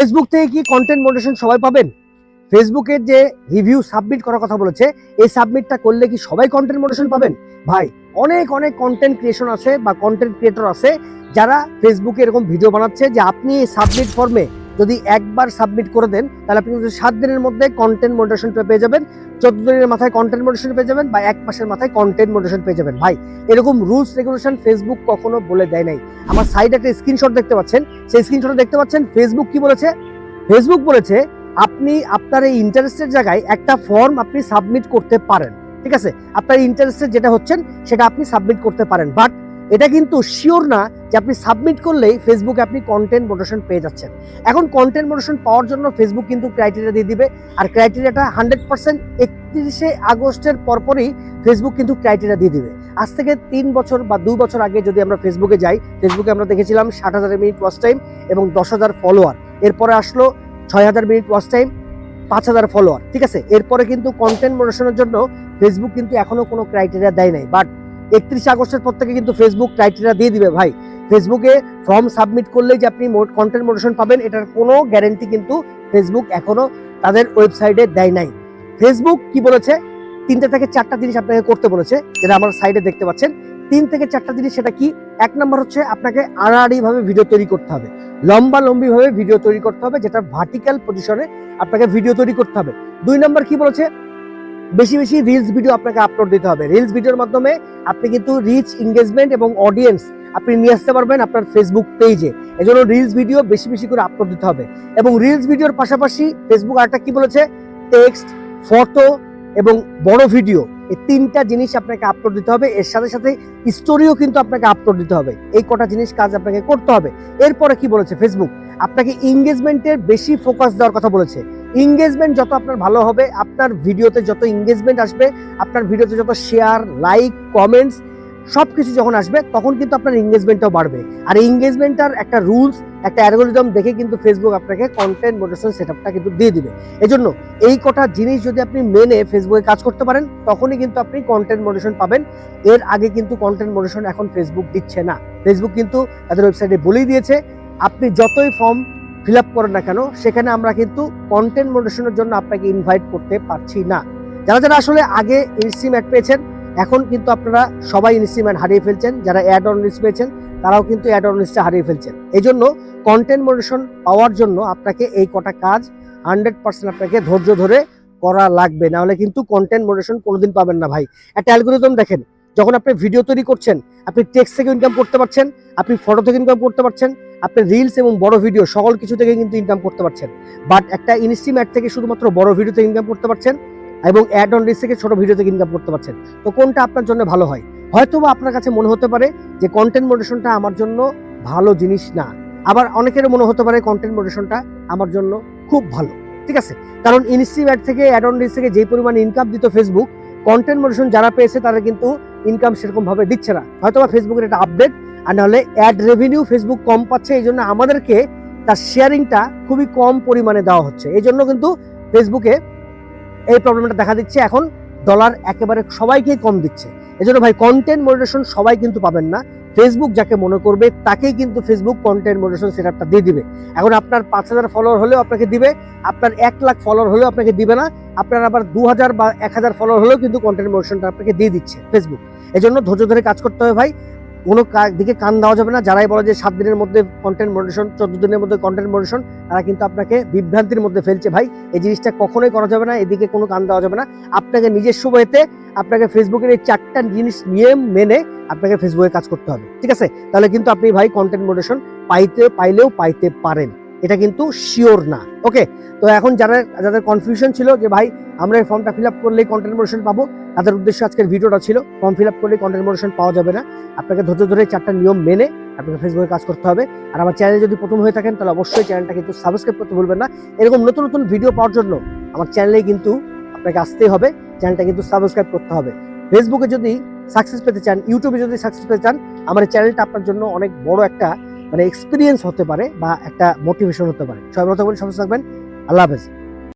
Facebook থেকে কি content moderation সবাই পাবেন? ফেসবুকের যে রিভিউ সাবমিট করার কথা বলেছে, এই সাবমিটটা করলে কি সবাই কন্টেন্ট মডারেশন পাবেন? ভাই, অনেক অনেক কন্টেন্ট ক্রিয়েশন আছে বা কন্টেন্ট ক্রিয়েটর আছে যারা ফেসবুকে এরকম ভিডিও বানাচ্ছে যে আপনি এই সাবমিট ফর্মে যদি একবার সাবমিট করে দেন তাহলে আপনি কিন্তু 7 দিনের মধ্যে কন্টেন্ট মডারেশনটা পেয়ে যাবেন, 14 দিনের মাথায় কন্টেন্ট মডারেশন পেয়ে যাবেন বা 1 মাসের মাথায় কন্টেন্ট মডারেশন পেয়ে যাবেন। ভাই, এরকম রুলস রেগুলেশন ফেসবুক কখনো বলে দেয় নাই। আমার সাইডে একটা স্ক্রিনশট দেখতে পাচ্ছেন, সেই স্ক্রিনশটে দেখতে পাচ্ছেন ফেসবুক কি বলেছে। ফেসবুক বলেছে আপনি আপনার এই ইন্টারেস্টের জায়গায় একটা ফর্ম আপনি সাবমিট করতে পারেন, ঠিক আছে? আপনার ইন্টারেস্টের যেটা হচ্ছেন সেটা আপনি সাবমিট করতে পারেন, বাট এটা কিন্তু শিওর না যে আপনি সাবমিট করলেই ফেসবুকে আপনি কন্টেন্ট মডারেশন পেয়ে যাচ্ছেন। এখন কন্টেন্ট মডারেশন পাওয়ার জন্য ফেসবুক কিন্তু ক্রাইটেরিয়া দিয়ে দিবে, আর ক্রাইটেরিয়াটা 100% 31শে আগস্টের পরপরই ফেসবুক কিন্তু ক্রাইটেরিয়া দিয়ে দিবে। আজ থেকে 3 বছর বা 2 বছর আগে যদি আমরা ফেসবুকে যাই, ফেসবুকে আমরা দেখেছিলাম 60,000 মিনিট ওয়াচ টাইম এবং 10,000 ফলোয়ার। এরপরে আসলো 6,000 মিনিট ওয়াচ টাইম, 5,000 ফলোয়ার, ঠিক আছে? এরপরে কিন্তু কন্টেন্ট মডারেশনের জন্য ফেসবুক কিন্তু এখনো কোনো ক্রাইটেরিয়া দেয় নাই, বাট 31 আগস্টের পর থেকে কিন্তু ফেসবুক ক্রাইটেরিয়া দিয়ে দিবে। ভাই, ফেসবুকে ফর্ম সাবমিট করলেই যে আপনি কন্টেন্ট মডারেশন পাবেন এটার কোনো গ্যারান্টি কিন্তু ফেসবুক এখনো তাদের ওয়েবসাইটে দেয় নাই। ফেসবুক কি বলেছে? 3 থেকে 4টা জিনিস আপনাকে করতে বলেছে, যেটা আমার সাইডে দেখতে পাচ্ছেন। 3 থেকে 4টা জিনিস, সেটা কি? 1 নম্বর হচ্ছে আপনাকে আড়াআড়ি ভাবে ভিডিও তৈরি করতে হবে, লম্বি ভাবে ভিডিও তৈরি করতে হবে, যেটা ভার্টিক্যাল পজিশনে আপনাকে ভিডিও তৈরি করতে হবে। 2 নম্বর কি বলেছে? বেশি বেশি রিলস ভিডিও আপনাকে আপলোড দিতে হবে। রিলস ভিডিওর মাধ্যমে আপনি কিন্তু রিচ, এঙ্গেজমেন্ট এবং অডিয়েন্স আপনি নিয়ে আসতে পারবেন আপনার ফেসবুক পেজে। এজন্য রিলস ভিডিও বেশি বেশি করে আপলোড দিতে হবে। এবং রিলস ভিডিওর পাশাপাশি ফেসবুক আরেকটা কি বলেছে? টেক্সট, ফটো এবং বড় ভিডিও, এই 3টা জিনিস আপনাকে আপলোড দিতে হবে। এর সাথে সাথে স্টোরিও কিন্তু আপনাকে আপলোড দিতে হবে। এই কটা জিনিস কাজ আপনাকে করতে হবে। এরপরে কি বলেছে ফেসবুক? আপনাকে এঙ্গেজমেন্টের বেশি ফোকাস দেওয়ার কথা বলেছে। এঙ্গেজমেন্ট যত আপনার ভালো হবে, আপনার ভিডিওতে যত এঙ্গেজমেন্ট আসবে, আপনার ভিডিওতে যত শেয়ার, লাইক, কমেন্টস সবকিছু যখন আসবে তখন কিন্তু আপনার এঙ্গেজমেন্টটাও বাড়বে। আর এঙ্গেজমেন্টটার একটা রুলস, একটা অ্যালগরিদম দেখে কিন্তু ফেসবুক আপনাকে কন্টেন্ট মডারেশন সেটআপটা কিন্তু দিয়ে দিবে। এজন্য এই কটা জিনিস যদি আপনি মেনে ফেসবুকে কাজ করতে পারেন তখনই কিন্তু আপনি কন্টেন্ট মডারেশন পাবেন। এর আগে কিন্তু কন্টেন্ট মডারেশন এখন ফেসবুক দিচ্ছে না। ফেসবুক কিন্তু তাদের ওয়েবসাইটে বলেই দিয়েছে আপনি যতই ফর্ম ফিল আপ করেন না কেন, সেখানে আমরা কিন্তু কন্টেন্ট মডারেশনের জন্য আপনাকে ইনভাইট করতে পারছি না। যারা যারা আসলে আগে ইনস্ট্রিম অ্যাড পেয়েছেন, এখন কিন্তু আপনারা সবাই ইনস্ট্রিম অ্যাড হারিয়ে ফেলছেন। যারা অ্যাড অন লিস্ট পেয়েছেন তারাও কিন্তু অ্যাড অন লিস্টে হারিয়ে ফেলছেন। এই জন্য কন্টেন্ট মডারেশন পাওয়ার জন্য আপনাকে এই কটা কাজ 100% আপনাকে ধৈর্য ধরে করা লাগবে, না হলে কিন্তু কন্টেন্ট মডারেশন কোনোদিন পাবেন না। ভাই, একটা অ্যালগরিদম দেখেন, যখন আপনি ভিডিও তৈরি করছেন আপনি টেক্সট থেকে ইনকাম করতে পারছেন, আপনি ফটো থেকে ইনকাম করতে পারছেন, আপনি রিলস এবং বড় ভিডিও সকল কিছু থেকে কিন্তু ইনকাম করতে পারছেন। বাট একটা ইনস্ট্রিম অ্যাড থেকে শুধুমাত্র বড় ভিডিও থেকে ইনকাম করতে পারছেন এবং অ্যাড অন লিস্ট থেকে ছোট ভিডিও থেকে ইনকাম করতে পারছেন। তো কোনটা আপনার জন্য ভালো হয়? হয়তোবা আপনার কাছে মনে হতে পারে যে কন্টেন্ট মডারেশনটা আমার জন্য ভালো জিনিস না, আবার অনেকের মনে হতে পারে কন্টেন্ট মডারেশনটা আমার জন্য খুব ভালো, ঠিক আছে? কারণ ইনস্ট্রিম অ্যাড থেকে, অ্যাড অন লিস্ট থেকে যেই পরিমাণ ইনকাম দিত ফেসবুক, কন্টেন্ট মডারেশন যারা পেয়েছে তারা কিন্তু ইনকাম সেরকম ভাবে দিচ্ছে না। হয়তোবা ফেসবুকের একটা আপডেট, আর নাহলে অ্যাড রেভিনিউ ফেসবুক কম পাচ্ছে, এই জন্য আমাদেরকে তার শেয়ারিংটা খুবই কম পরিমাণে দেওয়া হচ্ছে। এই জন্য কিন্তু ফেসবুকে এই প্রবলেমটা দেখা দিচ্ছে। এখন ডলার একেবারে সবাইকেই কম দিচ্ছে। এজন্য ভাই, কন্টেন্ট মডারেশন সবাই কিন্তু পাবেন না। ফেসবুক যাকে মনে করবে তাকেই কিন্তু ফেসবুক কন্টেন্ট মডারেশন সেটআপটা দিয়ে দিবে। এখন আপনার 5,000 ফলোয়ার হলেও আপনাকে দিবে, আপনার 1 লাখ ফলোয়ার হলেও আপনাকে দিবে না, আপনার আবার 2,000 বা 1,000 ফলোয়ার হলেও কিন্তু কন্টেন্ট মডারেশনটা আপনাকে দিয়ে দিচ্ছে ফেসবুক। এজন্য ধৈর্য ধরে কাজ করতে হবে ভাই, কোনো দিকে কান দেওয়া যাবে না। যারাই বলে যে 7 দিনের মধ্যে কন্টেন্ট মডারেশন, 14 দিনের মধ্যে কন্টেন্ট মডারেশন, তারা কিন্তু আপনাকে বিভ্রান্তির মধ্যে ফেলছে। ভাই, এই জিনিসটা কখনোই করা যাবে না, এদিকে কোনো কান দেওয়া যাবে না। আপনাকে নিজস্ব ওয়েতে আপনাকে ফেসবুকের এই 4টা জিনিস নিয়ম মেনে আপনাকে ফেসবুকে কাজ করতে হবে, ঠিক আছে? তাহলে কিন্তু আপনি ভাই কন্টেন্ট মডারেশন পাইলেও পাইতে পারেন, এটা কিন্তু শিওর না। ওকে, তো এখন যাদের কনফিউশন ছিল যে ভাই আমরা এই ফর্মটা ফিল আপ করলেই কন্টেন্ট মডারেশন পাবো, তাদের উদ্দেশ্যে আজকের ভিডিওটা ছিল। ফর্ম ফিল আপ করলেই কন্টেন্ট মডারেশন পাওয়া যাবে না, আপনাকে ধৈর্য ধরে 4টা নিয়ম মেনে আপনাকে ফেসবুকে কাজ করতে হবে। আর আমার চ্যানেলে যদি প্রথম হয়ে থাকেন তাহলে অবশ্যই চ্যানেলটা কিন্তু সাবস্ক্রাইব করতে ভুলবেন না। এরকম নতুন নতুন ভিডিও পাওয়ার জন্য আমার চ্যানেলেই কিন্তু আপনাকে আসতেই হবে, চ্যানেলটা কিন্তু সাবস্ক্রাইব করতে হবে। ফেসবুকে যদি সাকসেস পেতে চান, ইউটিউবে যদি সাকসেস পেতে চান, আমার এই চ্যানেলটা আপনার জন্য অনেক বড় একটা এক্সপিরিয়েন্স হতে পারে বা একটা মোটিভেশন হতে পারে। সবাই ভালো থাকবেন, সুস্থ থাকবেন। আল্লাহ হাফেজ।